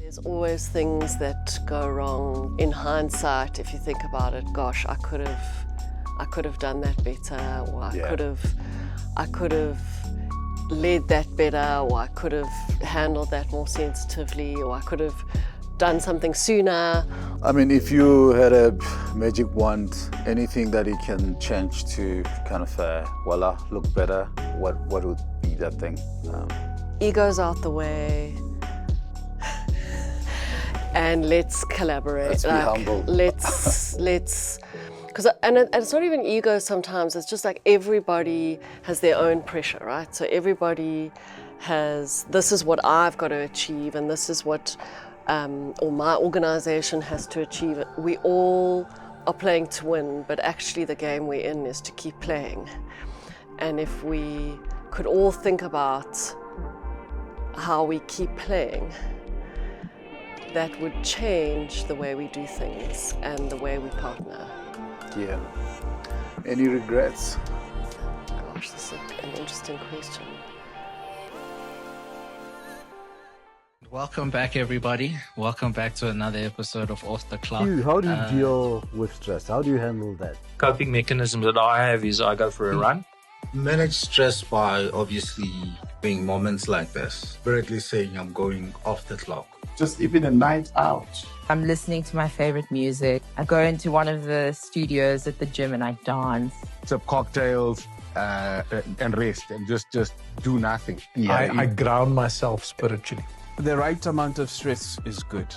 There's always things that go wrong. In hindsight, if you think about it, gosh, I could have done that better, or I could have led that better, or I could have handled that more sensitively, or I could have done something sooner. I mean, if you had a magic wand, anything that you can change to kind of, voila, look better, what would be that thing? Ego's out the way. And let's collaborate. Let's be humble. Let's, because it's not even ego sometimes, it's just like everybody has their own pressure, right? So everybody has, this is what I've got to achieve, and this is what, or my organization has to achieve. We all are playing to win, but actually the game we're in is to keep playing. And if we could all think about how we keep playing, that would change the way we do things and the way we partner. Yeah. Any regrets? Gosh, this is an interesting question. Welcome back, everybody. Welcome back to another episode of Off the Clock. How do you deal with stress? How do you handle that? Coping mechanism that I have is I go for a run. Manage stress by obviously being moments like this. Directly saying I'm going off the clock. Just even a night out. I'm listening to my favorite music. I go into one of the studios at the gym and I dance. Some cocktails and rest and just do nothing. I ground myself spiritually. The right amount of stress is good.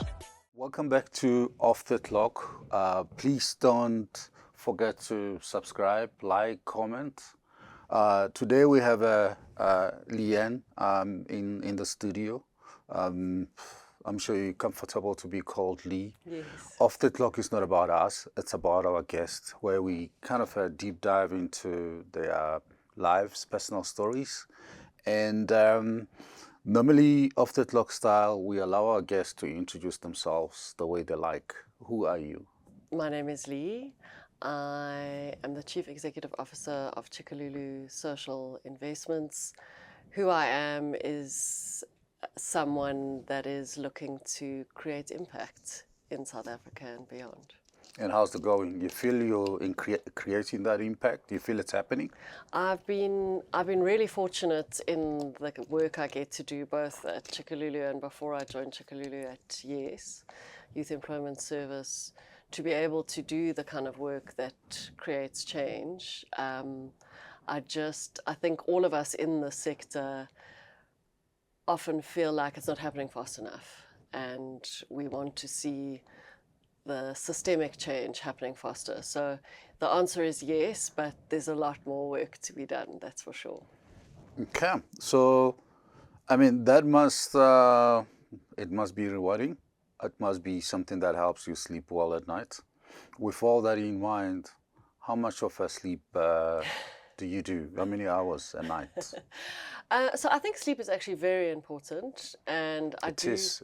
Welcome back to Off the Clock. Please don't forget to subscribe, like, comment. Today we have Leanne in the studio. I'm sure you're comfortable to be called Lee. Yes. Off the Clock is not about us, it's about our guests, where we kind of deep dive into their lives, personal stories. And normally, Off the Clock style, we allow our guests to introduce themselves the way they like. Who are you? My name is Lee. I am the Chief Executive Officer of Tshikululu Social Investments. Who I am is someone that is looking to create impact in South Africa and beyond. And how's it going? You feel you're in creating that impact? Do you feel it's happening? I've been really fortunate in the work I get to do both at Tshikululu and before I joined Tshikululu at YES, Youth Employment Service, to be able to do the kind of work that creates change. I think all of us in the sector often feel like it's not happening fast enough, and we want to see the systemic change happening faster. So the answer is yes, but there's a lot more work to be done, that's for sure. Okay, so I mean that must it must be rewarding. It must be something that helps you sleep well at night. With all that in mind, how much of a sleep do you do? How many hours a night? So I think sleep is actually very important, and It is.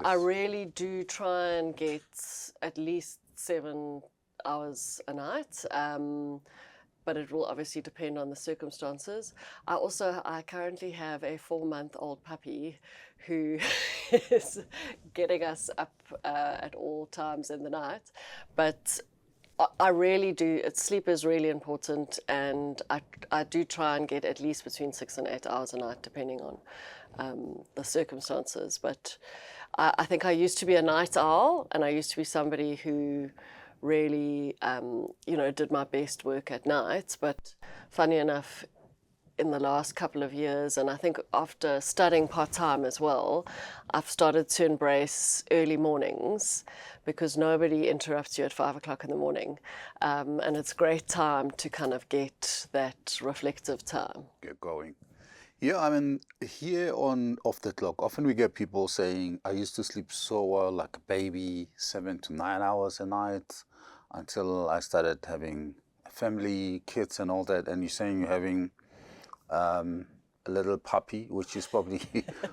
I really do try and get at least 7 hours a night, but it will obviously depend on the circumstances. I currently have a 4-month-old puppy who is getting us up at all times in the night, but I really do. Sleep is really important, and I do try and get at least between 6 and 8 hours a night, depending on the circumstances. But I think I used to be a night owl, and I used to be somebody who really, did my best work at night. But funny enough, in the last couple of years, and I think after studying part-time as well, I've started to embrace early mornings, because nobody interrupts you at 5 o'clock in the morning. And it's a great time to kind of get that reflective time. Get going. Yeah, I mean, here on Off the Clock, often we get people saying, I used to sleep so well like a baby, 7 to 9 hours a night, until I started having a family, kids and all that. And you're saying you're having a little puppy, which is probably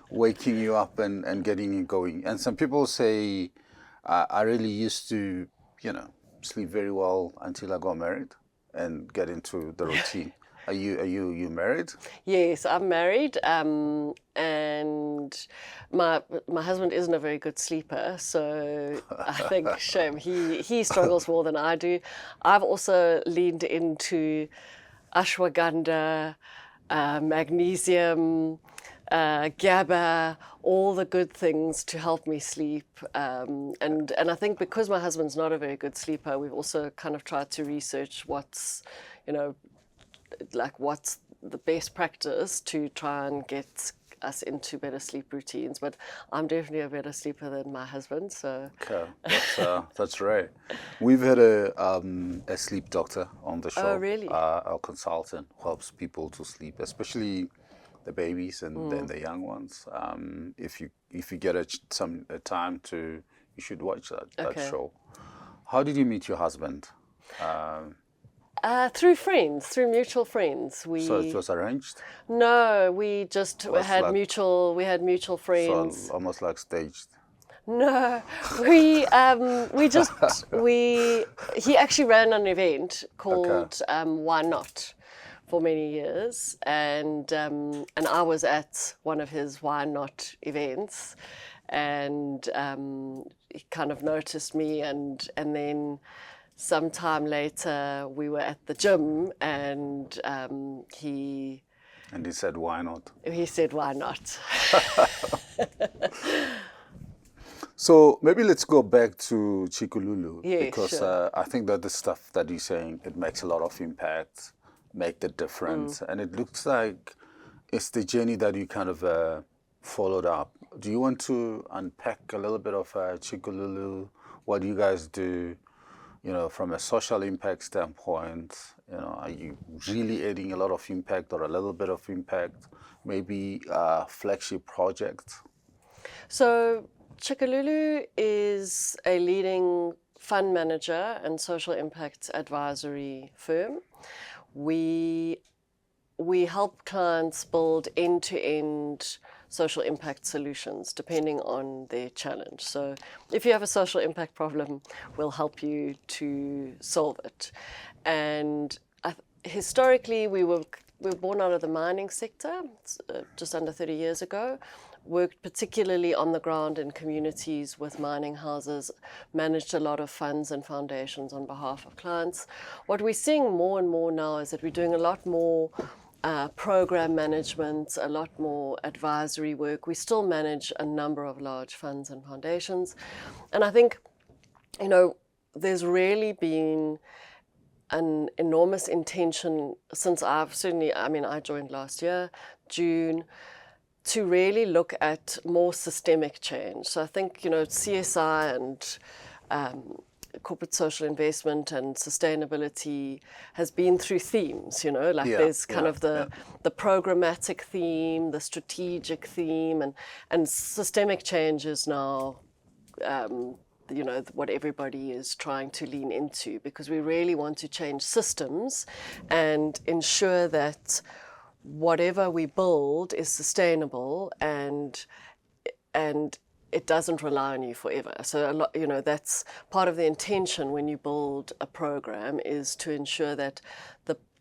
waking you up and getting you going. And some people say, I really used to, sleep very well until I got married and get into the routine. Are you married? Yes, I'm married, and my husband isn't a very good sleeper, so I think shame he struggles more than I do. I've also leaned into ashwagandha, magnesium, GABA, all the good things to help me sleep. And I think because my husband's not a very good sleeper, we've also kind of tried to research what's the best practice to try and get us into better sleep routines. But I'm definitely a better sleeper than my husband. So okay, that's right. We've had a sleep doctor on the show. Oh, really? Our consultant helps people to sleep, especially the babies and then the young ones. If you get a time to, you should watch that show. How did you meet your husband? Through friends, through mutual friends. So it was arranged? No, we just had like- mutual friends. So almost like staged. No, he actually ran an event called Why Not for many years, and I was at one of his Why Not events, and he kind of noticed me, and then sometime later we were at the gym, and he said, "Why not?" He said, "Why not?" So maybe let's go back to Tshikululu, Yeah, because sure. I think that the stuff that you're saying, it makes a lot of impact, make the difference, and it looks like it's the journey that you kind of followed up. Do you want to unpack a little bit of Tshikululu, what you guys do, from a social impact standpoint? Are you really adding a lot of impact or a little bit of impact? Maybe a flagship project? So Tshikululu is a leading fund manager and social impact advisory firm. We help clients build end-to-end social impact solutions depending on their challenge. So if you have a social impact problem, we'll help you to solve it. And historically, we were born out of the mining sector just under 30 years ago. Worked particularly on the ground in communities with mining houses, managed a lot of funds and foundations on behalf of clients. What we're seeing more and more now is that we're doing a lot more program management, a lot more advisory work. We still manage a number of large funds and foundations. And I think, there's really been an enormous intention since I joined last year, June, to really look at more systemic change. So I think, CSI and corporate social investment and sustainability has been through themes, there's kind of the programmatic theme, the strategic theme, and systemic change is now, what everybody is trying to lean into, because we really want to change systems and ensure that whatever we build is sustainable and it doesn't rely on you forever. So that's part of the intention when you build a program, is to ensure that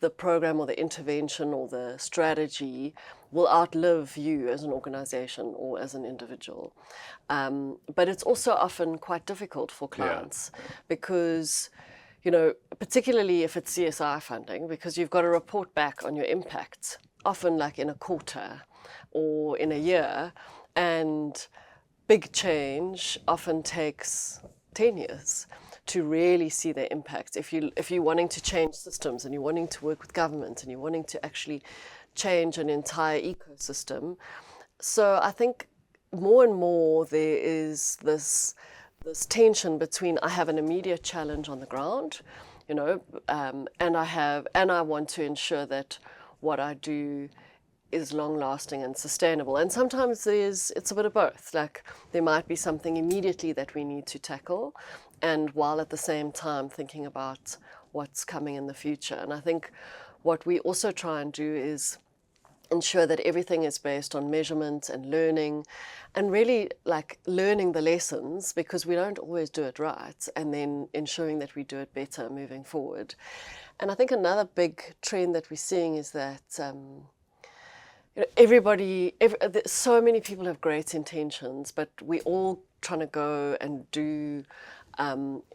the program or the intervention or the strategy will outlive you as an organization or as an individual. But it's also often quite difficult for clients because, particularly if it's CSI funding, because you've got to report back on your impact, often like in a quarter or in a year, and big change often takes 10 years to really see their impact. If you're wanting to change systems and you're wanting to work with government and you're wanting to actually change an entire ecosystem. So I think more and more there is this tension between, I have an immediate challenge on the ground, and I want to ensure that what I do is long-lasting and sustainable. And sometimes it's a bit of both. Like there might be something immediately that we need to tackle, and while at the same time thinking about what's coming in the future. And I think what we also try and do is ensure that everything is based on measurement and learning, and really like learning the lessons, because we don't always do it right, and then ensuring that we do it better moving forward. And I think another big trend that we're seeing is that so many people have great intentions, but we all trying to go and do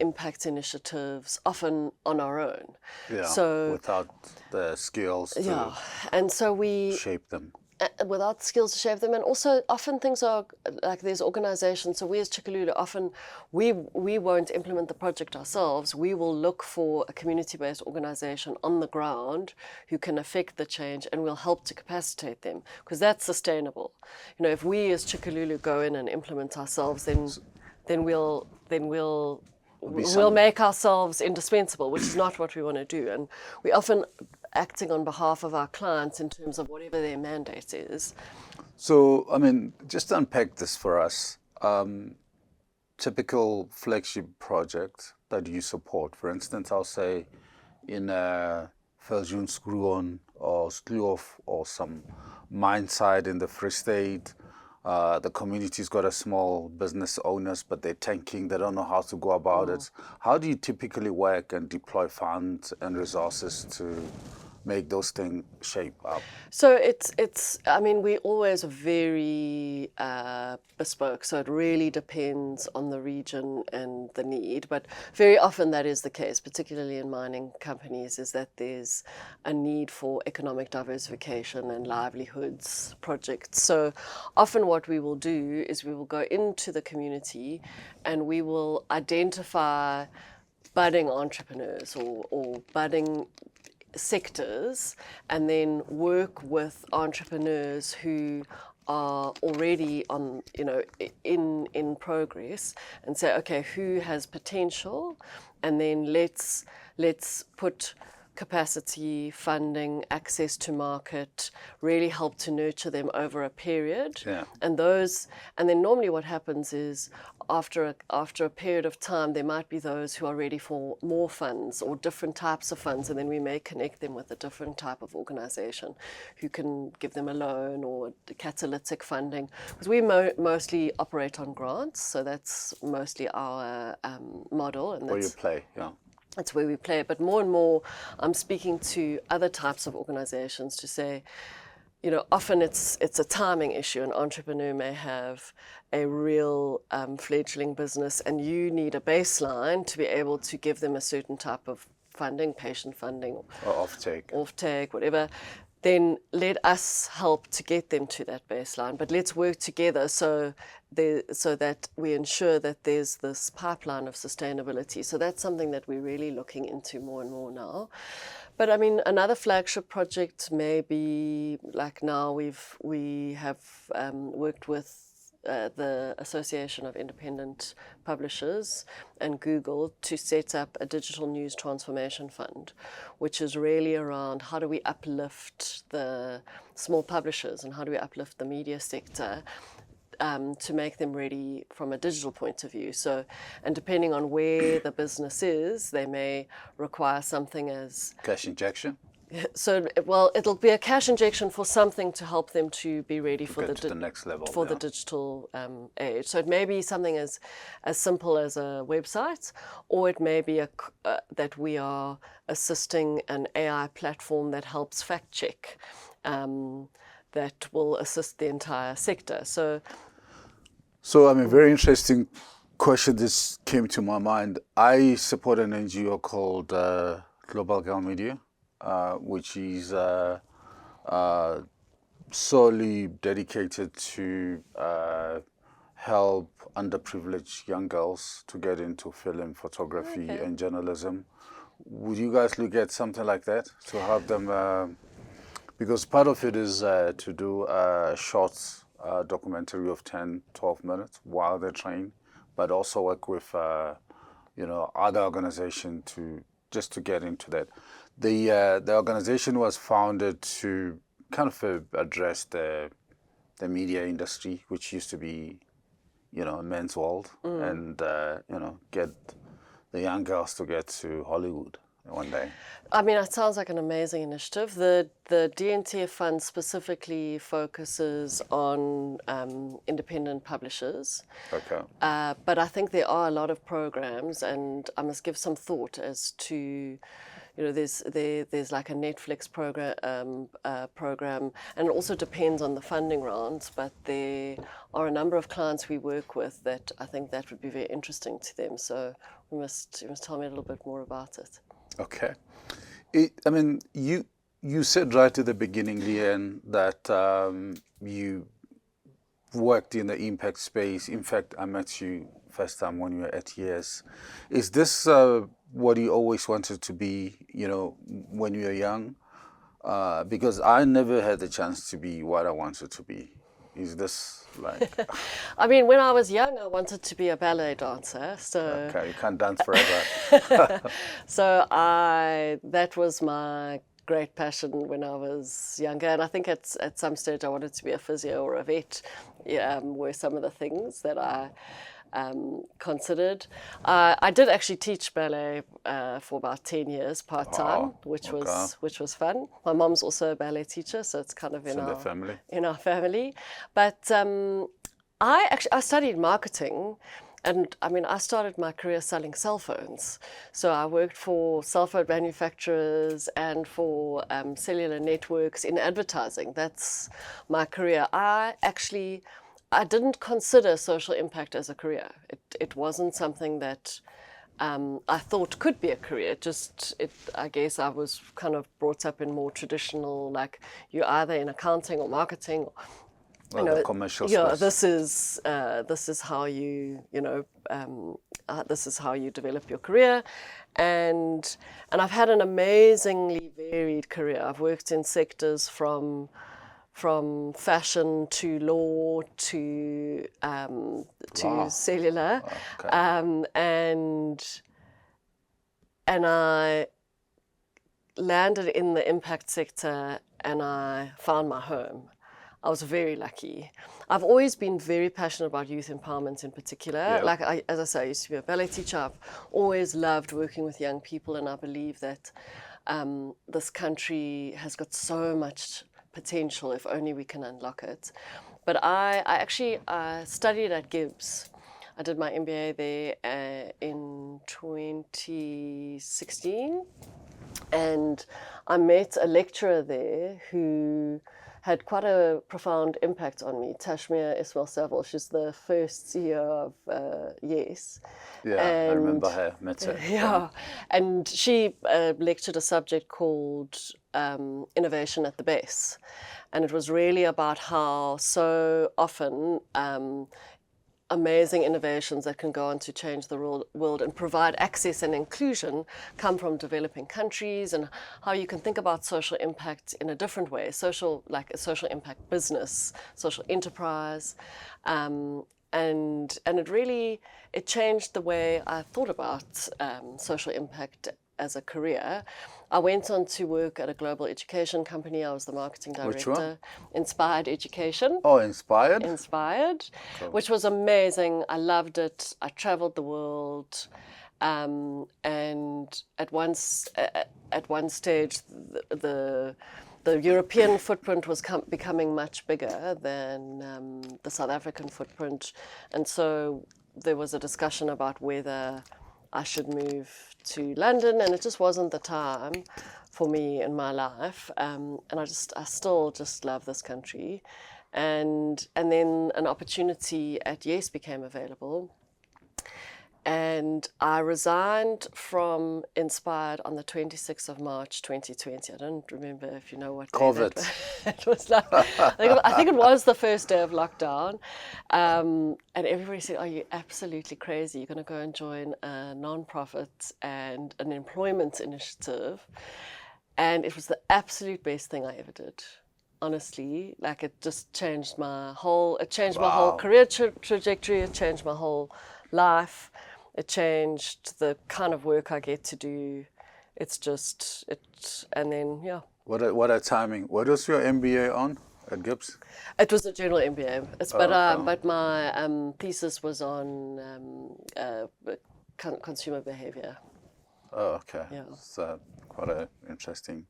impact initiatives, often on our own. Yeah, so without the skills to and so we shape them. Without skills to shape them, and also often things are like there's organizations. So we as Tshikululu often we won't implement the project ourselves. We will look for a community-based organization on the ground who can affect the change, and we'll help to capacitate them, because that's sustainable. You know, if we as Tshikululu go in and implement ourselves, then we'll make ourselves indispensable, which is not what we want to do. And we often acting on behalf of our clients in terms of whatever their mandate is. So, I mean, just unpack this for us. Typical flagship project that you support. For instance, I'll say in Veldjoen or Skluof or some mine site in the Free State. The community's got a small business owners, but they're tanking. They don't know how to go about it. How do you typically work and deploy funds and resources to make those things shape up? So it's I mean, we always are very bespoke, so it really depends on the region and the need, but very often that is the case, particularly in mining companies, is that there's a need for economic diversification and livelihoods projects. So often what we will do is we will go into the community and we will identify budding entrepreneurs or budding sectors, and then work with entrepreneurs who are already on, in progress, and say, okay, who has potential, and then let's put capacity, funding, access to market, really help to nurture them over a period. Yeah. And then normally what happens is after a period of time, there might be those who are ready for more funds or different types of funds, and then we may connect them with a different type of organization who can give them a loan or catalytic funding. Because we mostly operate on grants, so that's mostly our model. And where you play, yeah. That's where we play. But more and more, I'm speaking to other types of organizations to say, often it's a timing issue. An entrepreneur may have a real fledgling business, and you need a baseline to be able to give them a certain type of funding, patient funding, Or off-take, whatever. Then let us help to get them to that baseline. But let's work together so that we ensure that there's this pipeline of sustainability. So that's something that we're really looking into more and more now. But I mean, another flagship project may be like now we have worked with the Association of Independent Publishers and Google to set up a digital news transformation fund, which is really around how do we uplift the small publishers and how do we uplift the media sector to make them ready from a digital point of view. So, and depending on where the business is, they may require something as cash injection. So, well, it'll be a cash injection for something to help them to be ready for the next level, the digital age. So it may be something as simple as a website, or it may be that we are assisting an AI platform that helps fact check, that will assist the entire sector. So I mean, very interesting question. This came to my mind. I support an NGO called Global Girl Media, which is solely dedicated to help underprivileged young girls to get into film, photography, and journalism. Would you guys look at something like that to help them? Because part of it is to do a short documentary of 10, 12 minutes while they train, but also work with other organizations to get into that. The organization was founded to kind of address the media industry, which used to be, a men's world, and get the young girls to get to Hollywood. one day? I mean, it sounds like an amazing initiative. The DNTF fund specifically focuses on independent publishers. Okay. But I think there are a lot of programs, and I must give some thought as to, there's like a Netflix program, and it also depends on the funding rounds. But there are a number of clients we work with that I think that would be very interesting to them. So you must tell me a little bit more about it. Okay. I mean, you said right at the beginning, Leanne, that you worked in the impact space. In fact, I met you first time when you were at YES. Is this what you always wanted to be, when you were young? Because I never had the chance to be what I wanted to be. Is this like... I mean, when I was young, I wanted to be a ballet dancer. So Okay, you can't dance forever. So that was my great passion when I was younger. And I think at some stage I wanted to be a physio or a vet, were some of the things that I considered. I did actually teach ballet for about 10 years part-time, Wow. which Okay. was fun. My mom's also a ballet teacher, so it's kind of in the family. family. But I studied marketing, and I mean, I started my career selling cell phones. So I worked for cell phone manufacturers and for cellular networks in advertising. That's my career. I didn't consider social impact as a career. It wasn't something that I thought could be a career. I guess I was kind of brought up in more traditional, like you're either in accounting or marketing, The commercial yeah, space. this is how you this is how you develop your career, and I've had an amazingly varied career. I've worked in sectors from fashion to law to Wow. cellular, Okay. and I landed in the impact sector, and I found my home. I was very lucky. I've always been very passionate about youth empowerment in particular. Yeah. Like, as I say, I used to be a ballet teacher. I've always loved working with young people, and I believe that this country has got so much potential if only we can unlock it. But I actually studied at Gibbs. I did my MBA there in 2016, and I met a lecturer there who had quite a profound impact on me, Tashmia Ismail-Saville. She's the first CEO of YES. Yeah, I remember her, met her. Yeah, and she lectured a subject called Innovation at the Base. And it was really about how so often amazing innovations that can go on to change the world and provide access and inclusion come from developing countries, and how you can think about social impact in a different way, like a social impact business, social enterprise, and it changed the way I thought about social impact as a career. I went on to work at a global education company. I was the marketing director. Which one? Inspired Education. Oh, Inspired? Inspired, Cool. which was amazing. I loved it. I traveled the world, and at one stage, the European footprint was becoming much bigger than the South African footprint, and so there was a discussion about whether I should move to London, and it just wasn't the time for me in my life. And I still just love this country. And then an opportunity at YES became available. And I resigned from Inspired on the 26th of March, 2020. I don't remember if you know what day COVID. It was like, I think it was the first day of lockdown. And everybody said, "Are you absolutely crazy? You're going to go and join a non-profit and an employment initiative." And it was the absolute best thing I ever did. Honestly, like it just changed my whole career trajectory. It changed my whole life. It changed the kind of work I get to do. And then, yeah. What a timing. What was your MBA on at Gibbs? It was a general MBA. But my thesis was on consumer behavior. Oh, okay. Yeah. It's quite an interesting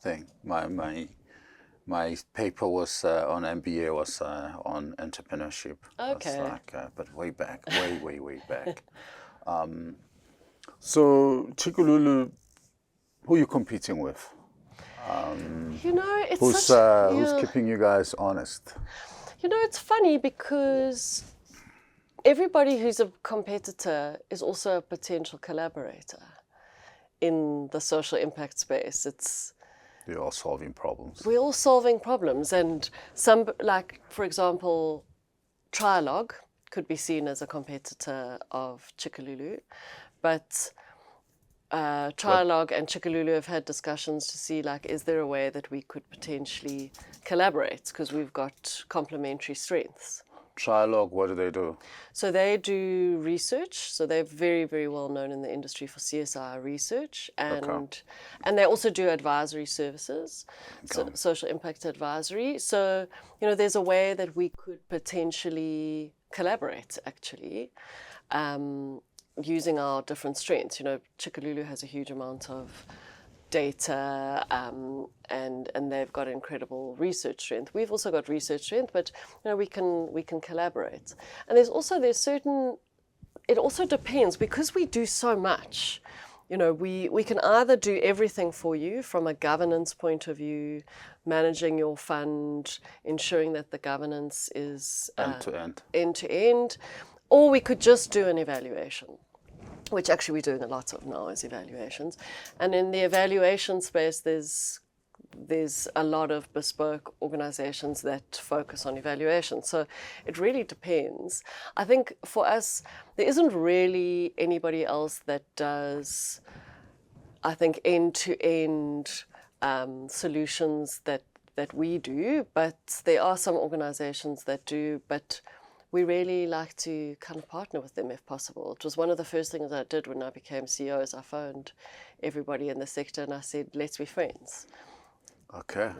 thing. My paper was on MBA was on entrepreneurship. Okay. It's like, but way back, way back. So Tshikululu, who are you competing with? You know, it's Who's such, who's yeah. keeping you guys honest? You know, it's funny because everybody who's a competitor is also a potential collaborator in the social impact space. You're all solving problems. We're all solving problems, and some, like for example, Trialogue could be seen as a competitor of Tshikululu, but Trialogue and Tshikululu have had discussions to see, like, is there a way that we could potentially collaborate, because we've got complementary strengths. Trialogue, what do they do? So they do research. So they're very, very well known in the industry for CSR research, and they also do advisory services, so social impact advisory. So, you know, there's a way that we could potentially collaborate, actually, using our different strengths. You know, Tshikululu has a huge amount of data, and they've got incredible research strength. We've also got research strength, but you know, we can collaborate. And there's certain. It also depends, because we do so much. You know, we can either do everything for you from a governance point of view, managing your fund, ensuring that the governance is end to end, or we could just do an evaluation, which actually we're doing a lot of now, is evaluations. And in the evaluation space, there's a lot of bespoke organizations that focus on evaluation. So it really depends. I think for us, there isn't really anybody else that does, I think, end-to-end solutions that we do, but there are some organizations that do, but we really like to kind of partner with them if possible. It was one of the first things I did when I became CEO, is I phoned everybody in the sector and I said, let's be friends. Okay.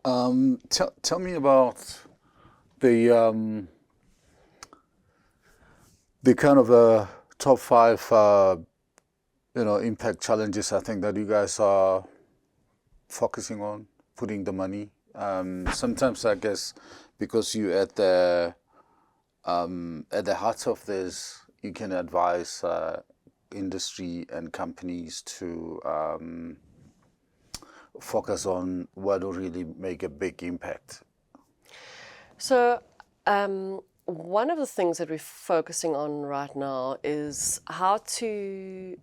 Tell me about the kind of top 5 impact challenges I think that you guys are focusing on, putting the money. Sometimes I guess because you at the heart of this, you can advise industry and companies to focus on what will really make a big impact. So one of the things that we're focusing on right now is how to,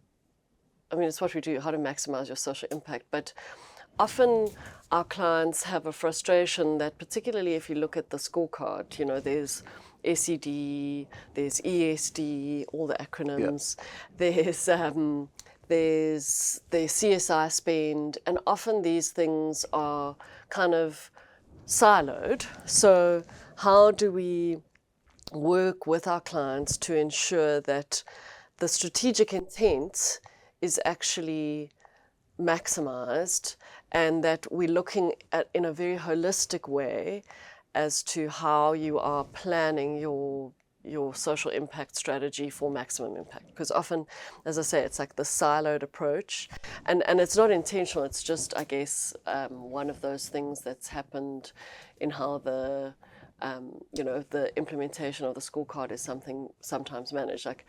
I mean, it's what we do, how to maximize your social impact, but often our clients have a frustration that, particularly if you look at the scorecard, you know, there's SED, there's ESD, all the acronyms, there's the CSI spend, and often these things are kind of siloed. So how do we work with our clients to ensure that the strategic intent is actually maximized, and that we're looking at in a very holistic way as to how you are planning your social impact strategy for maximum impact? Because often, as I say, it's like the siloed approach, and it's not intentional. It's just, I guess, one of those things that's happened in how the the implementation of the scorecard is sometimes managed. Like,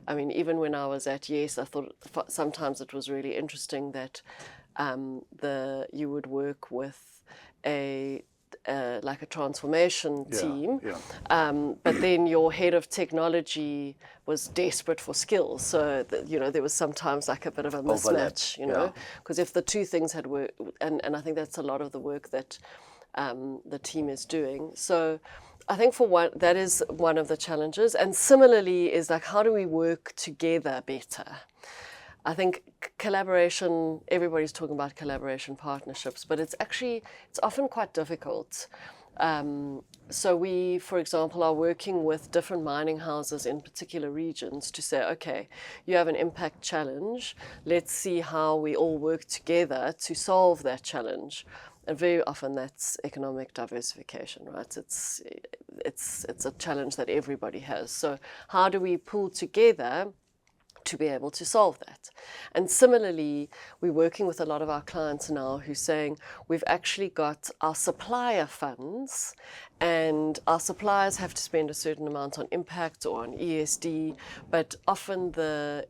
I mean, even when I was at Yes, I thought sometimes it was really interesting that you would work with like a transformation team, but then your head of technology was desperate for skills. So there was sometimes like a bit of a mismatch, because if the two things had worked, and I think that's a lot of the work that the team is doing. So I think that is one of the challenges. And similarly is like, how do we work together better? I think collaboration, everybody's talking about collaboration partnerships, but it's often quite difficult. So we, for example, are working with different mining houses in particular regions to say, okay, you have an impact challenge. Let's see how we all work together to solve that challenge. And very often that's economic diversification, right? It's a challenge that everybody has. So how do we pull together to be able to solve that. And similarly, we're working with a lot of our clients now who's saying we've actually got our supplier funds, and our suppliers have to spend a certain amount on impact or on ESD, but often the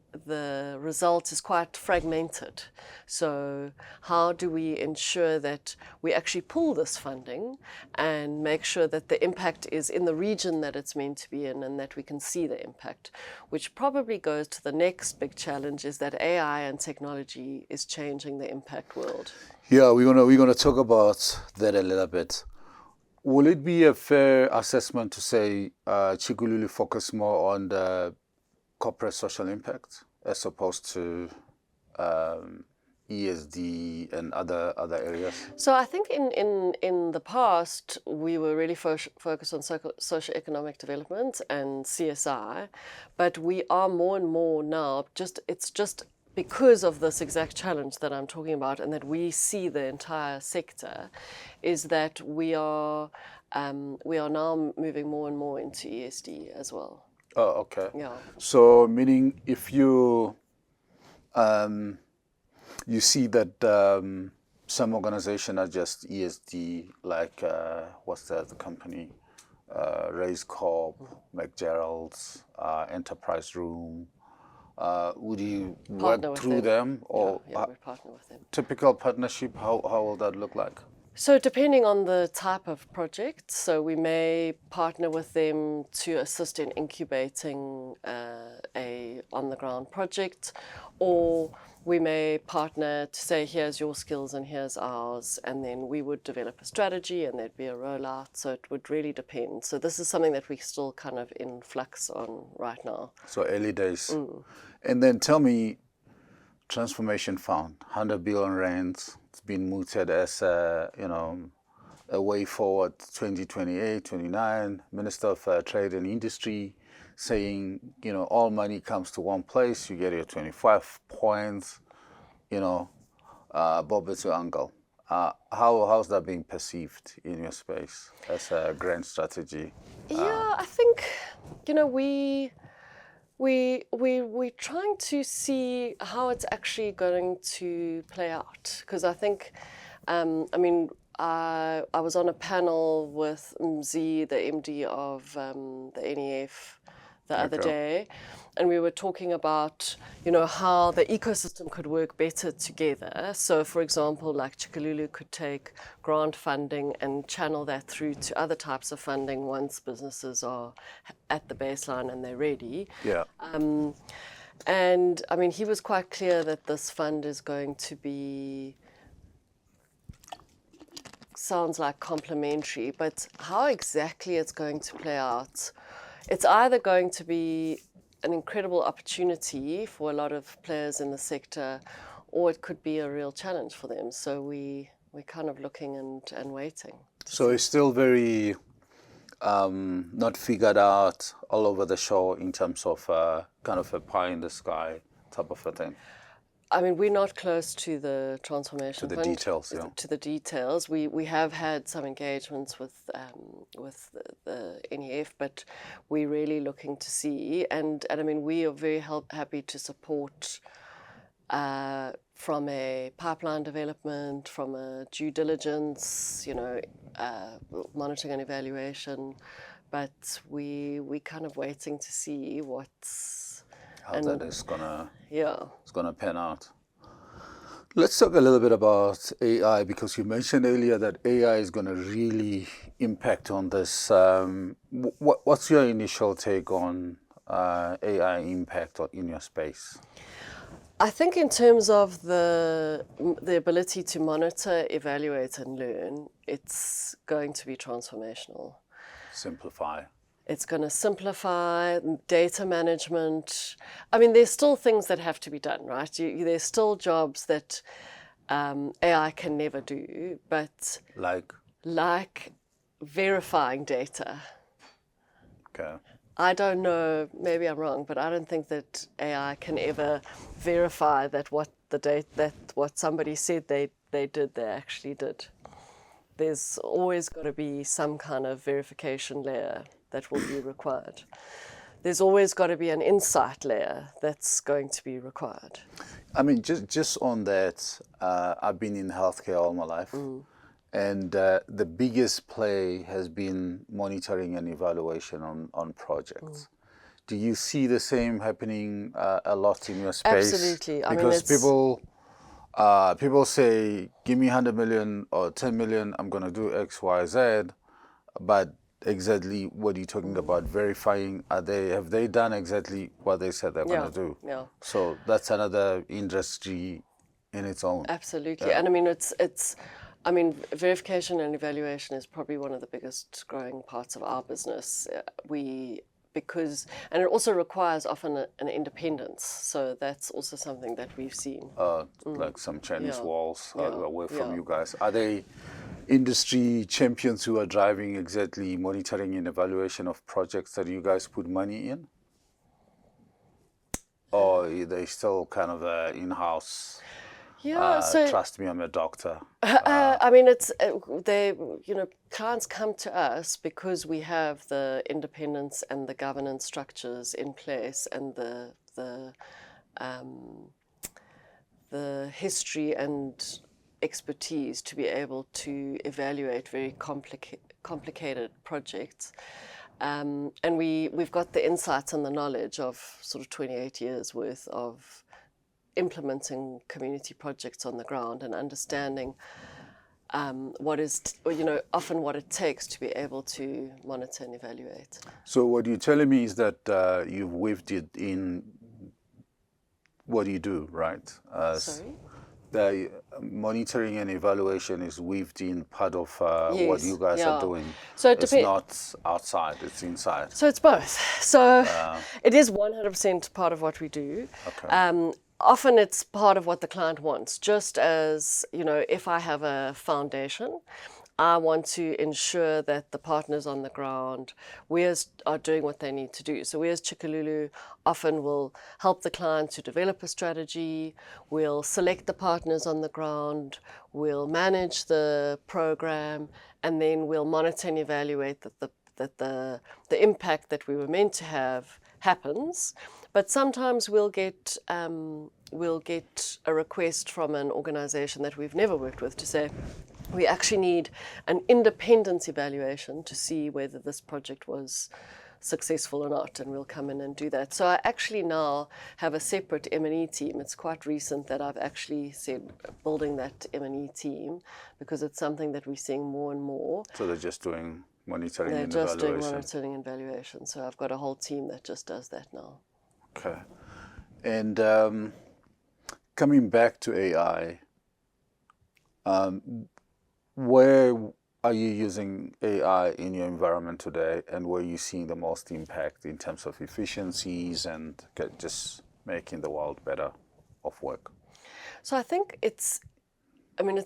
result is quite fragmented. So how do we ensure that we actually pool this funding and make sure that the impact is in the region that it's meant to be in, and that we can see the impact, which probably goes to the next big challenge, is that AI and technology is changing the impact world. Yeah, we're gonna talk about that a little bit. Will it be a fair assessment to say Tshikululu focus more on the corporate social impact as opposed to ESD and other areas? So I think in the past, we were really focused on socioeconomic development and CSI, but we are more and more now, it's just because of this exact challenge that I'm talking about, and that we see the entire sector, is that we are now moving more and more into ESD as well. Oh, okay. Yeah. So meaning if you you see that some organizations are just ESD, like what's the company? Raise Corp, McGerald's, Enterprise Room. Would you work through them, or yeah, we partner with them. typical partnership? How will that look like? So depending on the type of project, so we may partner with them to assist in incubating a on-the-ground project, or we may partner to say, here's your skills and here's ours, and then we would develop a strategy and there'd be a rollout. So it would really depend. So this is something that we're still kind of in flux on right now. So early days. And then tell me, Transformation Fund, 100 billion rands, it's been mooted as a way forward, 2028, 29. Minister of Trade and Industry saying, all money comes to one place, you get your 25 points, bob to uncle. How's that being perceived in your space as a grand strategy? Yeah, I think, we're trying to see how it's actually going to play out, because I think, I was on a panel with Mzi, the MD of the NEF, the other day, and we were talking about, how the ecosystem could work better together. So, for example, like Tshikululu could take grant funding and channel that through to other types of funding once businesses are at the baseline and they're ready. Yeah. And he was quite clear that this fund is going to be, sounds like complementary, but how exactly it's going to play out, it's either going to be an incredible opportunity for a lot of players in the sector, or it could be a real challenge for them. So we're kind of looking and waiting. So it's still very not figured out all over the show in terms of kind of a pie in the sky type of a thing. We're not close to the transformation to the fund, details. Yeah. To the details. We have had some engagements with the NEF, but we're really looking to see. And we are very happy to support from a pipeline development, from a due diligence, monitoring and evaluation. But we kind of waiting to see how that is gonna it's gonna pan out. Let's talk a little bit about AI, because you mentioned earlier that AI is gonna really impact on this. What's your initial take on AI impact in your space? I think in terms of the ability to monitor, evaluate, and learn, it's going to be transformational. Simplify. It's going to simplify data management. There's still things that have to be done, right? There's still jobs that AI can never do, but like verifying data. Okay. I don't know, maybe I'm wrong, but I don't think that AI can ever verify that what somebody said they did, they actually did. There's always got to be some kind of verification layer that will be required. there's always got to be an insight layer that's going to be required. I mean, just on that, I've been in healthcare all my life, and the biggest play has been monitoring and evaluation on projects. Do you see the same happening a lot in your space? Absolutely. Because people say, give me 100 million or 10 million, I'm going to do X, Y, Z, but exactly what are you talking about? Verifying, have they done exactly what they said they're going to do? Yeah. So that's another industry in its own. Absolutely. Yeah. And I mean, verification and evaluation is probably one of the biggest growing parts of our business. And it also requires often an independence. So that's also something that we've seen. Like some Chinese walls Yeah. away from Yeah. you guys. Are they industry champions who are driving exactly monitoring and evaluation of projects that you guys put money in? Or are they still kind of in-house? Trust me, I'm a doctor. I mean, clients come to us because we have the independence and the governance structures in place, and the history and expertise to be able to evaluate very complicated projects. And we've got the insights and the knowledge of sort of 28 years worth of implementing community projects on the ground and understanding often what it takes to be able to monitor and evaluate. So what you're telling me is that you've weaved it in what you do, right? Sorry? The monitoring and evaluation is weaved in part of what you guys are doing. So it's not outside, it's inside. So it's both. So it is 100% part of what we do. Okay. Often it's part of what the client wants. Just as, if I have a foundation, I want to ensure that the partners on the ground are doing what they need to do. So we as Tshikululu often will help the client to develop a strategy, we'll select the partners on the ground, we'll manage the program, and then we'll monitor and evaluate that the impact that we were meant to have happens. But sometimes we'll get a request from an organization that we've never worked with to say, we actually need an independent evaluation to see whether this project was successful or not, and we'll come in and do that. So I actually now have a separate M&E team. It's quite recent that I've actually said building that M&E team, because it's something that we're seeing more and more. So they're just doing monitoring They're and just evaluation. doing monitoring and evaluation. So I've got a whole team that just does that now. Okay. And coming back to AI, where are you using AI in your environment today, and where are you seeing the most impact in terms of efficiencies and just making the world better of work? So I think it's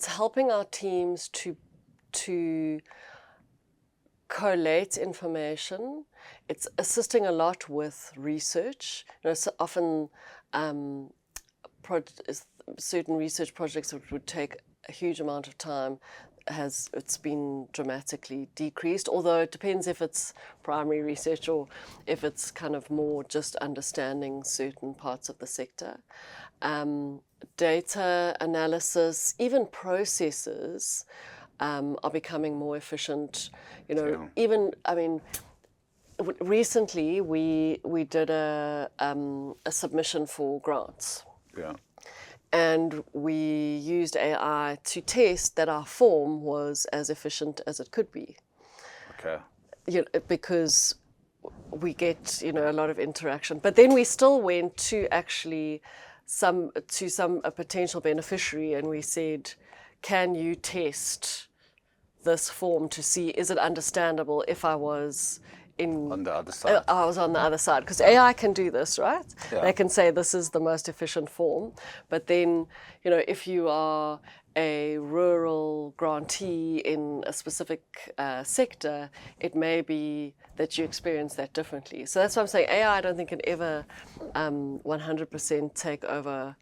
helping our teams to collate information. It's assisting a lot with research. So often certain research projects that would take a huge amount of time it's been dramatically decreased, although it depends if it's primary research or if it's kind of more just understanding certain parts of the sector. Data analysis, even processes are becoming more efficient. Recently we did a submission for grants. Yeah. And we used AI to test that our form was as efficient as it could be. Okay. Because we get a lot of interaction, but then we still went to actually a potential beneficiary, and we said, can you test this form to see is it understandable if I was on the other side. I was on the other side, because AI can do this, right? Yeah. They can say this is the most efficient form, but then, if you are a rural grantee in a specific sector, it may be that you experience that differently. So that's why I'm saying AI, I don't think can ever 100% take over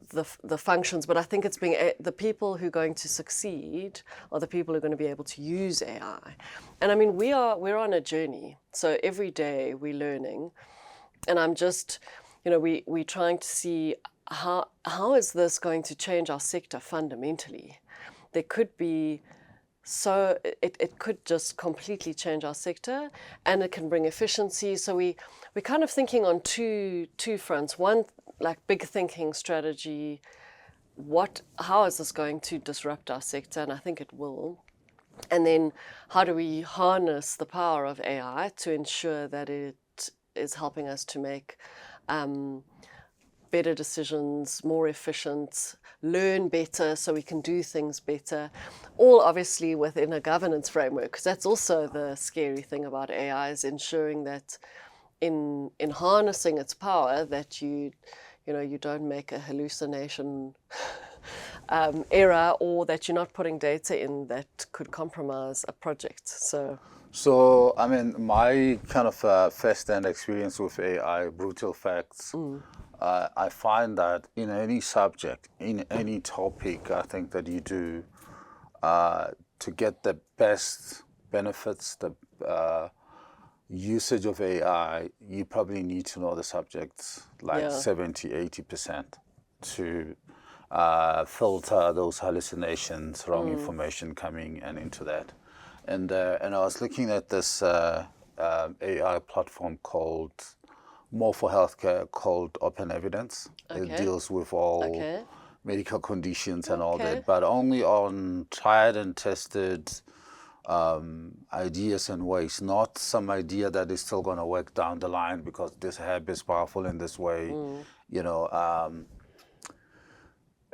the functions, but I think it's the people who are going to succeed are the people who are going to be able to use AI. And I mean, we're on a journey. So every day we're learning, and I'm just, we're trying to see how is this going to change our sector fundamentally. There could be it could just completely change our sector, and it can bring efficiency. So we're kind of thinking on two fronts. One, like big thinking strategy. How is this going to disrupt our sector? And I think it will. And then how do we harness the power of AI to ensure that it is helping us to make better decisions, more efficient, learn better so we can do things better, all obviously within a governance framework, because that's also the scary thing about AI, is ensuring that in harnessing its power, that you don't make a hallucination error, or that you're not putting data in that could compromise a project. So, I mean, my kind of first-hand experience with AI, brutal facts, I find that in any subject, in any topic, I think that you do, to get the best benefits, the usage of AI, you probably need to know the subjects like 70, 80% to filter those hallucinations, wrong information coming and into that. And I was looking at this AI platform called More for Healthcare, called Open Evidence. Okay. It deals with all medical conditions and all that, but only on tried and tested ideas and ways, not some idea that is still going to work down the line because this herb is powerful in this way,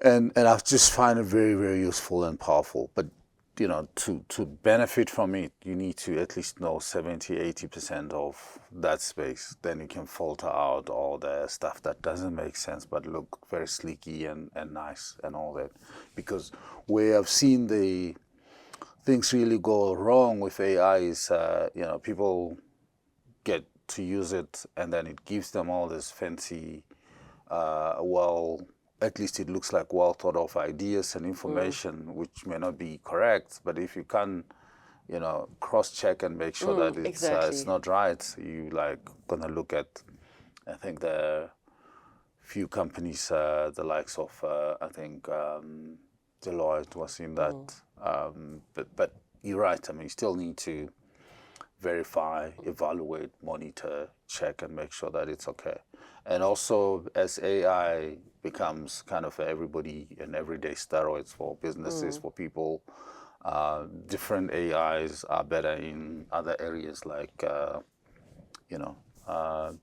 and I just find it very, very useful and powerful. But to benefit from it, you need to at least know 70, 80% of that space. Then you can filter out all the stuff that doesn't make sense but look very sleeky and nice and all that. Because where I've seen the things really go wrong with AI is, people get to use it and then it gives them all this fancy, at least it looks like well thought of ideas and information, which may not be correct, but if you can, cross check and make sure that it's not right, you gonna look at, I think the few companies, the likes of, I think Deloitte was in that, but you're right. I mean, you still need to verify, evaluate, monitor, check, and make sure that it's okay. And also, as AI becomes kind of everybody and everyday steroids for businesses, for people, different AIs are better in other areas like,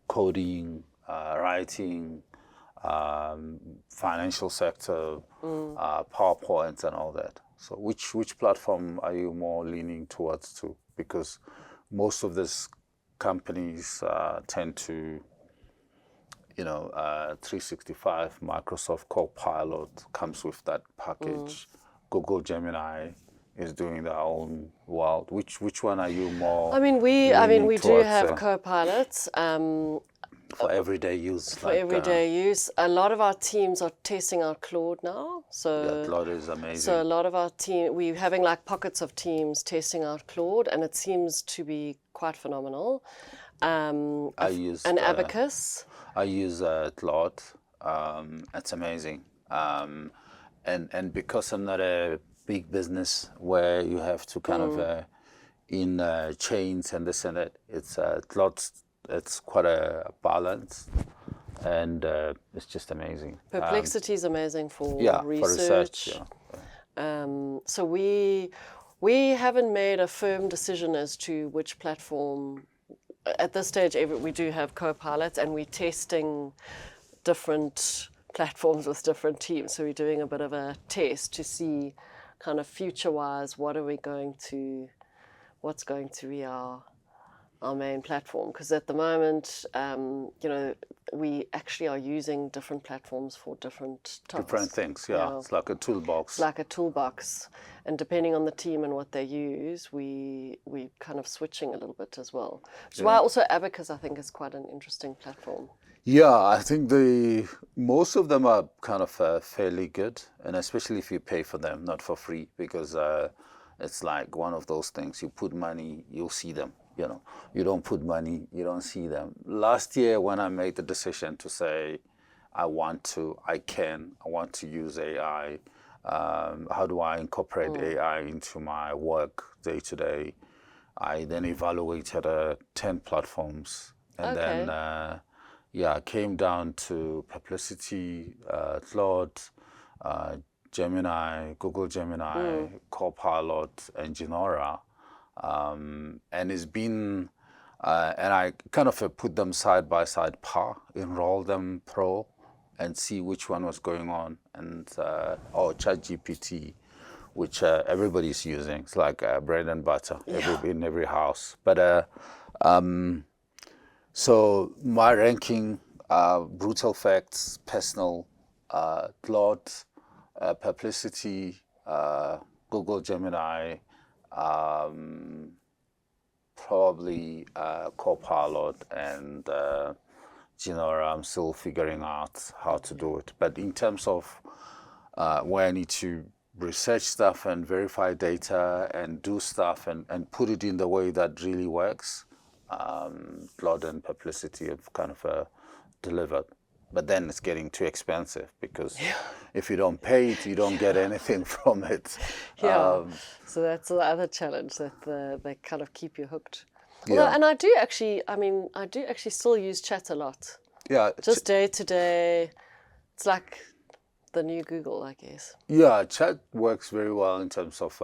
coding, writing, financial sector, PowerPoint, and all that. So, which platform are you more leaning towards to? Because most of these companies tend to, 365, Microsoft Copilot comes with that package. Google Gemini is doing their own world. Which one are you more? I mean, we do have Copilots. For everyday use. For everyday use. A lot of our teams are testing out Claude now. Claude is amazing. So a lot of our team, we're having pockets of teams testing out Claude, and it seems to be quite phenomenal. I use an Abacus. I use Claude. It's amazing. And because I'm not a big business where you have to kind of in chains and this and that, it's Claude. It's quite a balance, and it's just amazing. Perplexity is amazing for research. So we haven't made a firm decision as to which platform. At this stage, we do have Copilots, and we're testing different platforms with different teams. So we're doing a bit of a test to see, kind of future-wise, what's going to be our our main platform, because at the moment, we actually are using different platforms for different tasks. Different things, yeah. It's like a toolbox. It's like a toolbox, and depending on the team and what they use, we kind of switching a little bit as well. Which is why also Abacus, I think, is quite an interesting platform. Yeah, I think most of them are kind of fairly good, and especially if you pay for them, not for free, because it's like one of those things. You put money, you'll see them. You don't put money, you don't see them. Last year, when I made the decision to say, I want to use AI. How do I incorporate AI into my work day to day? I then evaluated 10 platforms, and then came down to Perplexity, Claude, Gemini, Google Gemini, Copilot, and Genora. And it's been, and I kind of put them side by side, enroll them pro, and see which one was going on. And ChatGPT, which everybody's using. It's like bread and butter in every house. But so my ranking: brutal facts, personal, Claude, Perplexity, Google Gemini. Probably Copilot and Genora. I'm still figuring out how to do it. But in terms of where I need to research stuff and verify data and do stuff and put it in the way that really works, Claude and Perplexity have kind of delivered. But then it's getting too expensive, because if you don't pay it, you don't get anything from it. Yeah. So that's the other challenge, that they kind of keep you hooked. Although, and I do actually still use chat a lot. Yeah. Just day to day. It's like the new Google, I guess. Yeah, chat works very well in terms of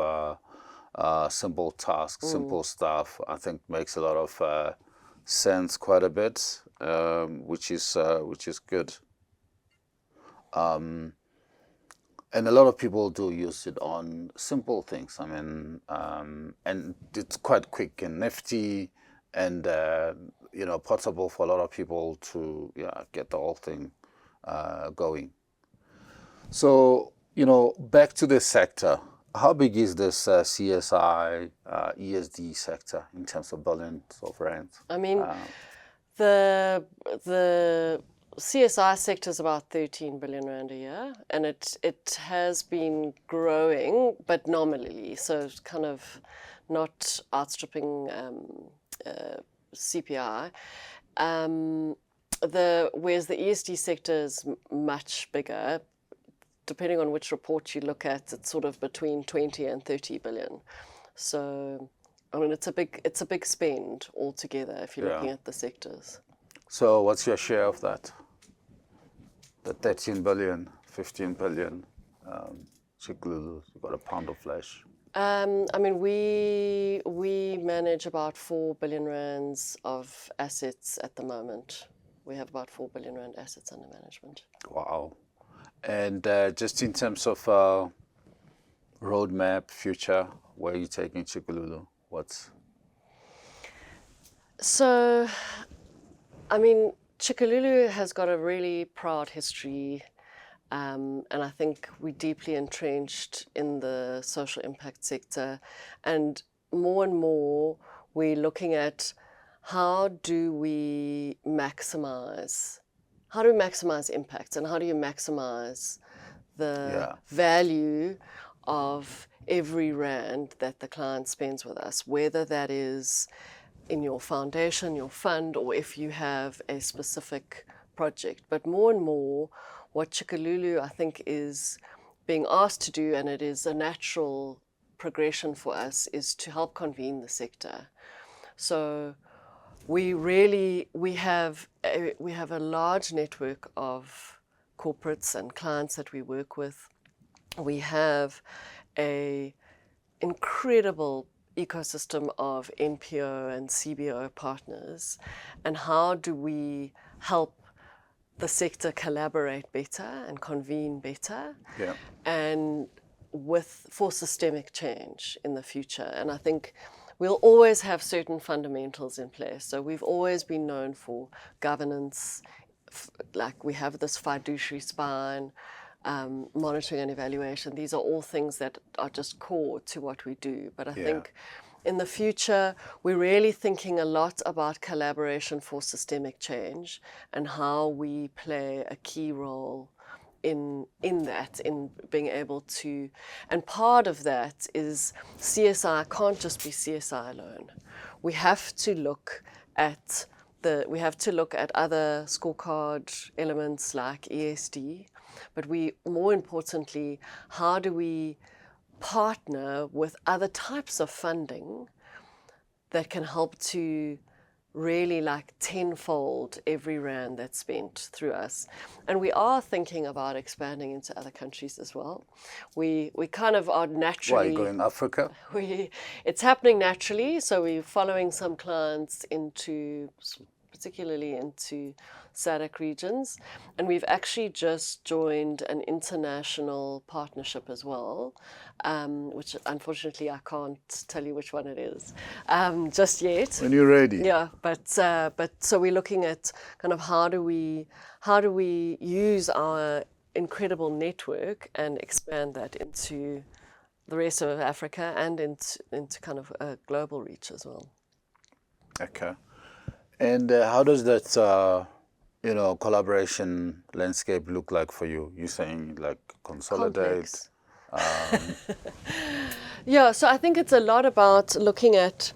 simple tasks, simple stuff. I think makes a lot of sense quite a bit. Which is good, and a lot of people do use it on simple things. I mean, and it's quite quick and nifty, and portable for a lot of people to get the whole thing going. So back to this sector. How big is this CSI ESD sector in terms of billions of rands? I mean. The CSI sector is about 13 billion rand a year, and it has been growing, but nominally, so it's kind of not outstripping CPI. Whereas the ESD sector is much bigger. Depending on which report you look at, it's sort of between 20 and 30 billion. So. I mean, it's a big spend altogether if you're looking at the sectors. So what's your share of that? The 13 billion, 15 billion, Tshikululu, you've got a pound of flesh. I mean, we manage about 4 billion rands of assets at the moment. We have about 4 billion rand assets under management. Wow. And just in terms of roadmap, future, where are you taking Tshikululu? So, I mean, Tshikululu has got a really proud history, and I think we're deeply entrenched in the social impact sector. And more, we're looking at how do we maximize impact, and how do you maximize the value of every rand that the client spends with us, whether that is in your foundation, your fund, or if you have a specific project. But more and more, what Tshikululu, I think, is being asked to do, and it is a natural progression for us, is to help convene the sector. So we have a large network of corporates and clients that we work with. We have a incredible ecosystem of NPO and CBO partners, and how do we help the sector collaborate better and convene better, and for systemic change in the future. And I think we'll always have certain fundamentals in place. So we've always been known for governance, like we have this fiduciary spine, monitoring and evaluation. These are all things that are just core to what we do. But I think in the future, we're really thinking a lot about collaboration for systemic change and how we play a key role in that, in being able to, and part of that is CSI can't just be CSI alone. We have to look at other scorecard elements like ESD, but more importantly, how do we partner with other types of funding that can help to really like tenfold every rand that's spent through us. And we are thinking about expanding into other countries as well. We kind of are naturally... Why, going Africa? It's happening naturally, so we're following some clients particularly into SADC regions, and we've actually just joined an international partnership as well, which unfortunately I can't tell you which one it is just yet. When you're ready. Yeah, but so we're looking at kind of how do we use our incredible network and expand that into the rest of Africa and into kind of a global reach as well. Okay. And how does that, collaboration landscape look like for you? You're saying like consolidate? Yeah, so I think it's a lot about looking at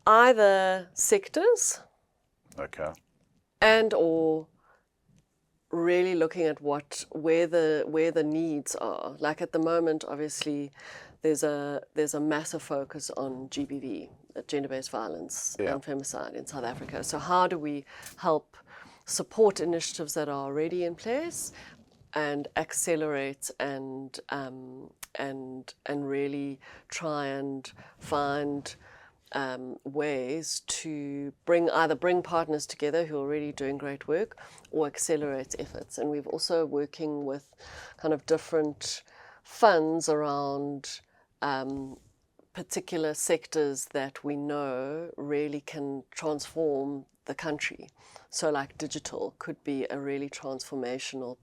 either sectors, and or really looking at where the needs are. Like at the moment, obviously, there's a massive focus on GBV, gender-based violence and femicide in South Africa. So how do we help support initiatives that are already in place and accelerate and really try and find ways to bring partners together who are already doing great work or accelerate efforts. And we've also working with kind of different funds around particular sectors that we know really can transform the country. So like digital could be a really transformational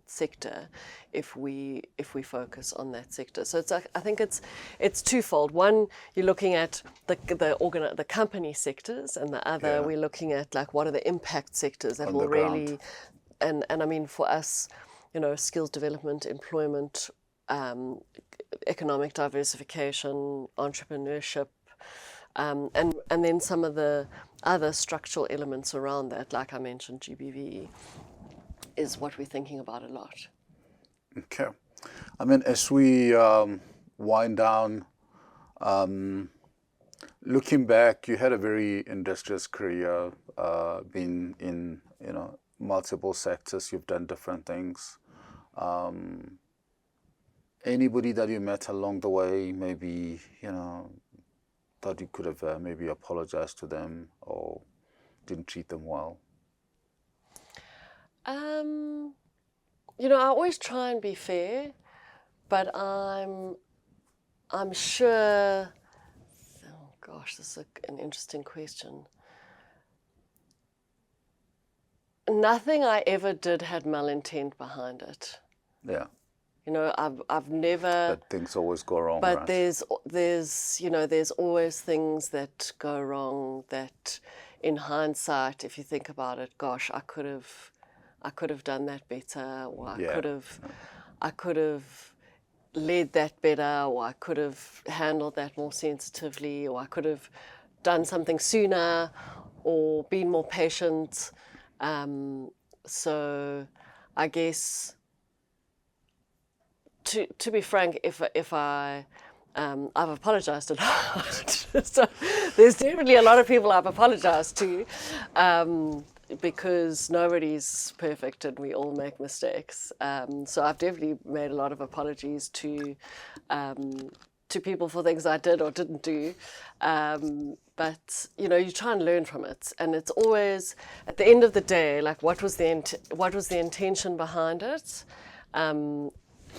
sector if we focus on that sector. So I think it's twofold. One, you're looking at the company sectors, and the other we're looking at like what are the impact sectors that will really, and I mean for us, skills development, employment, economic diversification, entrepreneurship, and then some of the other structural elements around that, like I mentioned, GBV, is what we're thinking about a lot. Okay. I mean, as we wind down, looking back, you had a very industrious career, been in, multiple sectors, you've done different things. Anybody that you met along the way, maybe, thought you could have maybe apologized to them or didn't treat them well? I always try and be fair, but I'm sure. Oh gosh, this is an interesting question. Nothing I ever did had malintent behind it. Yeah. I've never. But things always go wrong. But right? there's always things that go wrong that, in hindsight, if you think about it, gosh, I could have done that better, or I could have led that better, or I could have handled that more sensitively, or I could have done something sooner, or been more patient. So, I guess. To be frank, if I've apologized a lot. So there's definitely a lot of people I've apologized to, because nobody's perfect and we all make mistakes. So I've definitely made a lot of apologies to people for things I did or didn't do. But you try and learn from it, and it's always at the end of the day, like what was the intention behind it.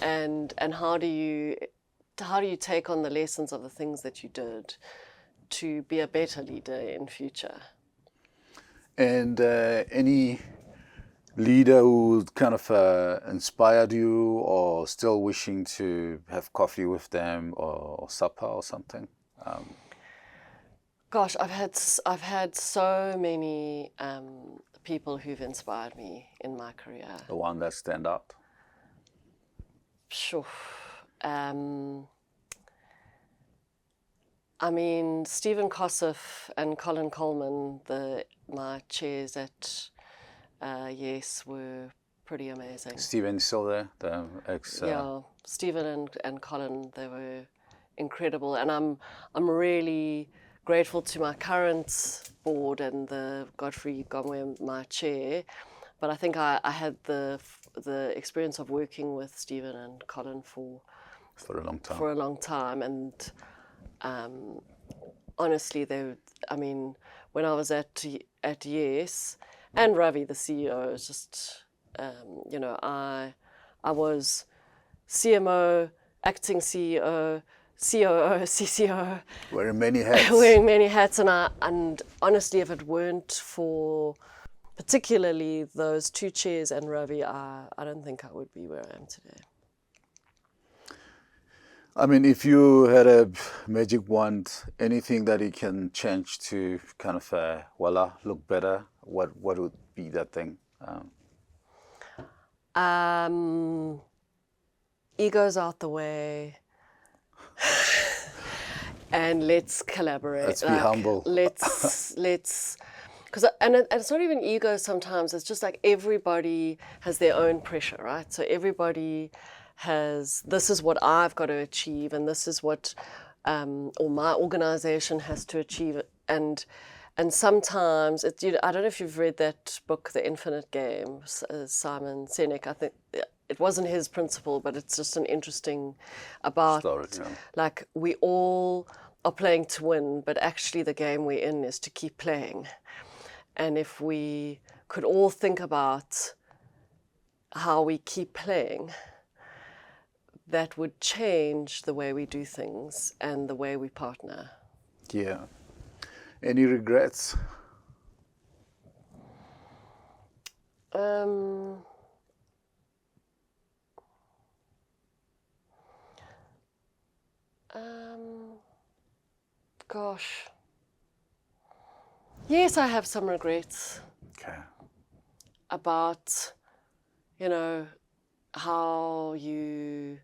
And how do you take on the lessons of the things that you did, to be a better leader in future. And any leader who kind of inspired you, or still wishing to have coffee with them or supper or something? Gosh, I've had so many people who've inspired me in my career. The one that stand out? Sure. I mean, Stephen Kossoff and Colin Coleman, my chairs at Yes, were pretty amazing. Stephen is still there, the ex. Yeah, Stephen and Colin, they were incredible, and I'm really grateful to my current board and the Godfrey Gomwe, my chair. But I think I had the experience of working with Stephen and Colin for a long time. For a long time, and honestly, when I was at Yes, and Ravi, the CEO, is just, I was CMO, acting CEO, COO, CCO. Wearing many hats. Wearing many hats, and honestly, if it weren't for particularly those two chairs and Ravi, I don't think I would be where I am today. I mean, if you had a magic wand, anything that you can change to kind of, look better, what would be that thing? Ego's out the way. And let's collaborate. Let's be humble. Let's, because it's not even ego sometimes, it's just like everybody has their own pressure, right? So everybody has, this is what I've got to achieve, and this is what, or my organization has to achieve. And sometimes, I don't know if you've read that book, The Infinite Game, Simon Sinek. I think it wasn't his principle, but it's just an interesting about, story, yeah. Like, we all are playing to win, but actually the game we're in is to keep playing. And if we could all think about how we keep playing, that would change the way we do things and the way we partner. Yeah. Any regrets? Gosh. Yes, I have some regrets. Okay. About, how you,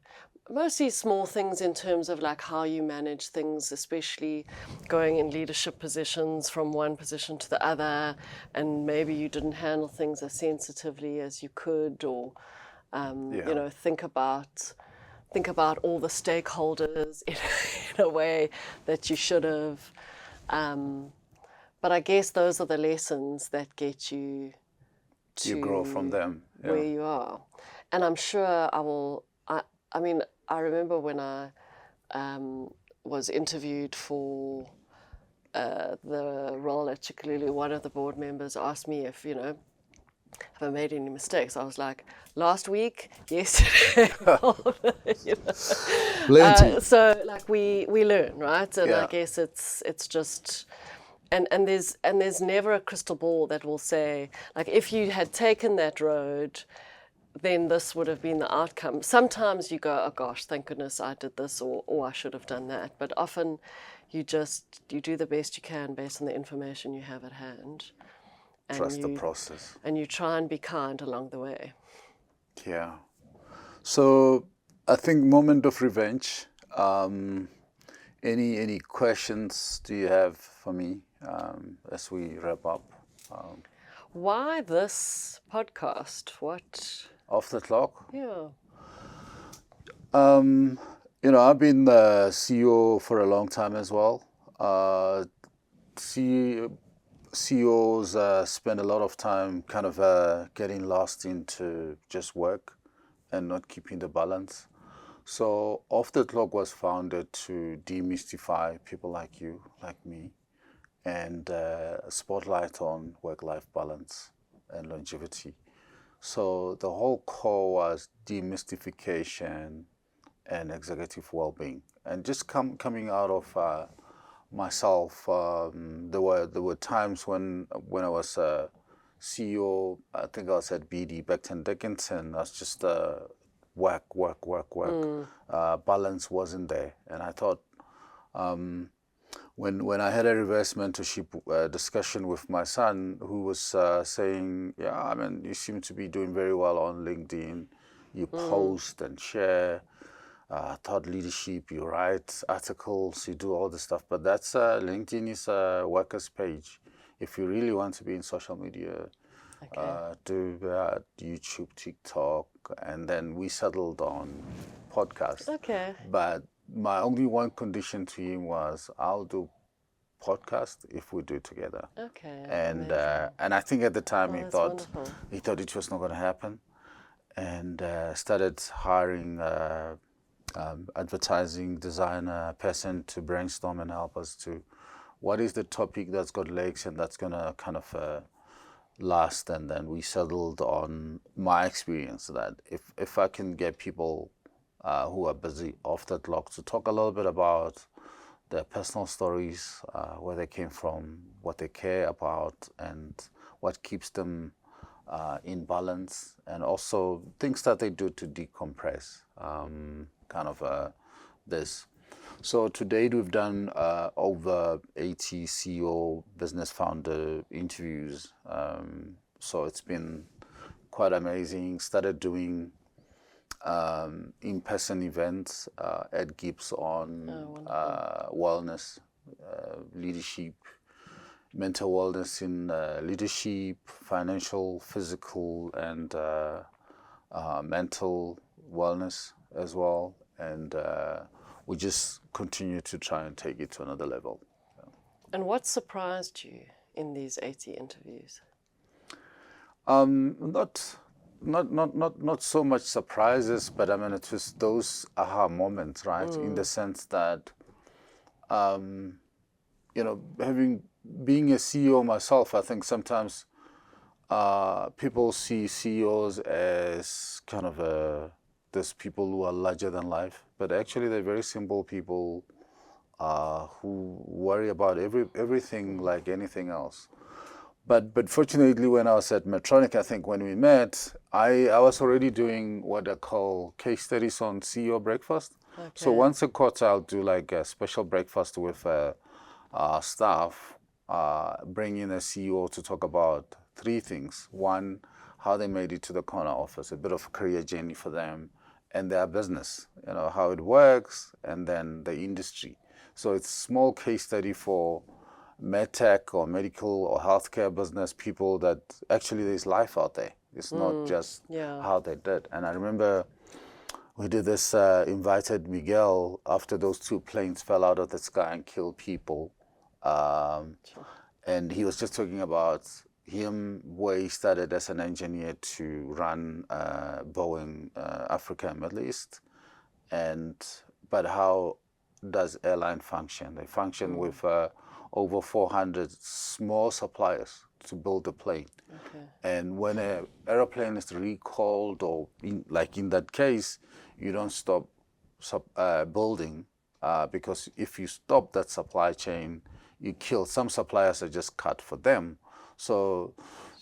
mostly small things in terms of like how you manage things, especially going in leadership positions from one position to the other, and maybe you didn't handle things as sensitively as you could, or, think about all the stakeholders in a way that you should have. But I guess those are the lessons that get you to you grow from them, yeah. Where you are. And I'm sure I will, I remember when I was interviewed for the role at Tshikululu, one of the board members asked me if, have I made any mistakes? I was like, last week, yesterday. Plenty. So like we learn, right? And Yeah. I guess it's just, and there's never a crystal ball that will say, like, if you had taken that road, then this would have been the outcome. Sometimes you go, oh gosh, thank goodness I did this, or I should have done that. But often you do the best you can based on the information you have at hand. And Trust the process. And you try and be kind along the way. Yeah. So I think moment of revenge. Any questions do you have for me as we wrap up? Why this podcast? What? Off the clock? Yeah. I've been the CEO for a long time as well. CEOs spend a lot of time kind of getting lost into just work and not keeping the balance. So Off the Clock was founded to demystify people like you, like me, and spotlight on work-life balance and longevity. So the whole core was demystification and executive well-being. And just coming out of myself. There were times when I was CEO. I think I was at BD Becton Dickinson. I was just work. Balance wasn't there, and I thought. When I had a reverse mentorship discussion with my son, who was saying, yeah, I mean, you seem to be doing very well on LinkedIn. You post and share thought leadership, you write articles, you do all this stuff. But that's LinkedIn is a worker's page. If you really want to be in social media, do YouTube, TikTok, and then we settled on podcast. Okay. But my only one condition to him was I'll do podcast if we do it together. Okay. And I think at the time he thought wonderful. it was not going to happen, and started hiring advertising designer person to brainstorm and help us to what is the topic that's got legs and that's going to kind of last. And then we settled on my experience that if I can get people who are busy off that log to talk a little bit about their personal stories, where they came from, what they care about, and what keeps them in balance, and also things that they do to decompress, this. So to date, we've done over 80 CEO business founder interviews. So it's been quite amazing. Started doing in-person events at Gibbs on wellness, leadership, mental wellness in leadership, financial, physical, and mental wellness as well. And we just continue to try and take it to another level. And what surprised you in these 80 interviews? Not so much surprises, but I mean, it was those aha moments, right? In the sense that, being a CEO myself, I think sometimes people see CEOs as kind of those people who are larger than life, but actually they're very simple people who worry about everything like anything else. But fortunately, when I was at Medtronic, I think when we met, I was already doing what I call case studies on CEO breakfast. Okay. So once a quarter, I'll do like a special breakfast with staff, bring in a CEO to talk about 3 things. One, how they made it to the corner office, a bit of a career journey for them, and their business, how it works, and then the industry. So it's a small case study for medtech or medical or healthcare business people that actually there's life out there. It's not just how they did. And I remember we did this, invited Miguel after those 2 planes fell out of the sky and killed people. And he was just talking about him, where he started as an engineer to run Boeing Africa and Middle East. But how does airline function? They function with over 400 small suppliers to build the plane. Okay. And when an aeroplane is recalled, or in that case, you don't stop building because if you stop that supply chain, you kill. Some suppliers are just cut for them. So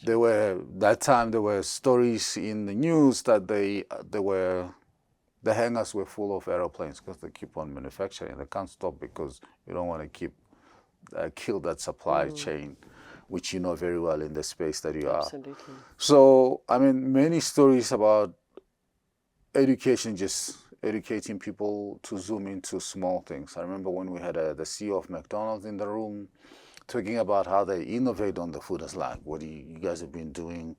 there were stories in the news that the hangars were full of aeroplanes because they keep on manufacturing. They can't stop because you don't want to kill that supply chain, which you know very well in the space that you are. Absolutely. So, I mean, many stories about education, just educating people to zoom into small things. I remember when we had the CEO of McDonald's in the room talking about how they innovate on the food. I was like, you guys have been doing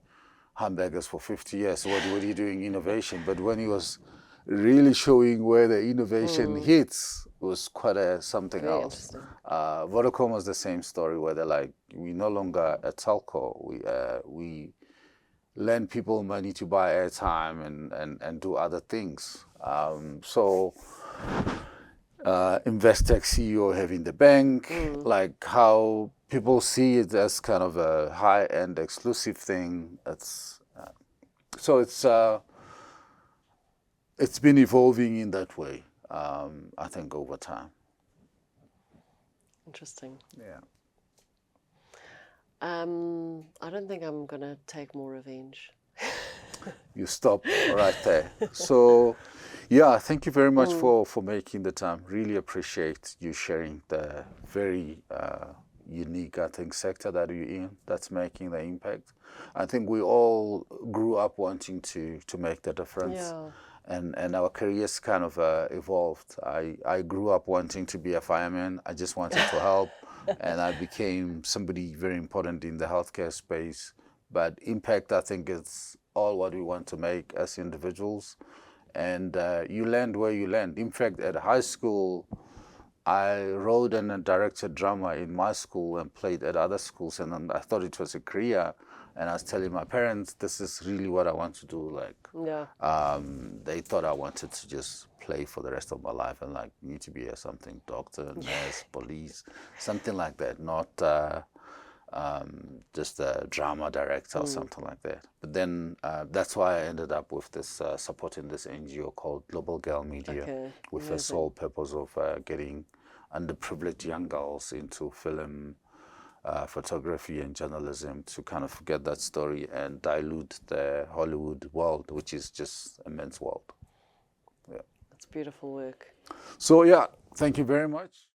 hamburgers for 50 years. What are you doing innovation? But when he was really showing where the innovation hits, was quite something Very else. Vodacom was the same story, where they're like, we no longer a telco. We lend people money to buy airtime and do other things. Investec CEO having the bank, like how people see it as kind of a high-end exclusive thing. It's been evolving in that way, I think, over time. Interesting. Yeah. I don't think I'm gonna take more revenge. You stop right there. So, yeah, thank you very much for making the time. Really appreciate you sharing the very unique, I think, sector that you're in that's making the impact. I think we all grew up wanting to make the difference. Yeah. And our careers kind of evolved. I grew up wanting to be a fireman. I just wanted to help. And I became somebody very important in the healthcare space. But impact, I think, is all what we want to make as individuals. And you land where you land. In fact, at high school, I wrote and directed drama in my school and played at other schools. And then I thought it was a career. And I was telling my parents, this is really what I want to do. Like, Yeah. they thought I wanted to just play for the rest of my life and like need to be a something doctor, nurse, police, something like that, not just a drama director or something like that. But then that's why I ended up with this supporting this NGO called Global Girl Media, with the sole purpose of getting underprivileged young girls into film, photography and journalism to kind of forget that story and dilute the Hollywood world, which is just a men's world. Yeah. That's beautiful work. So yeah, thank you very much.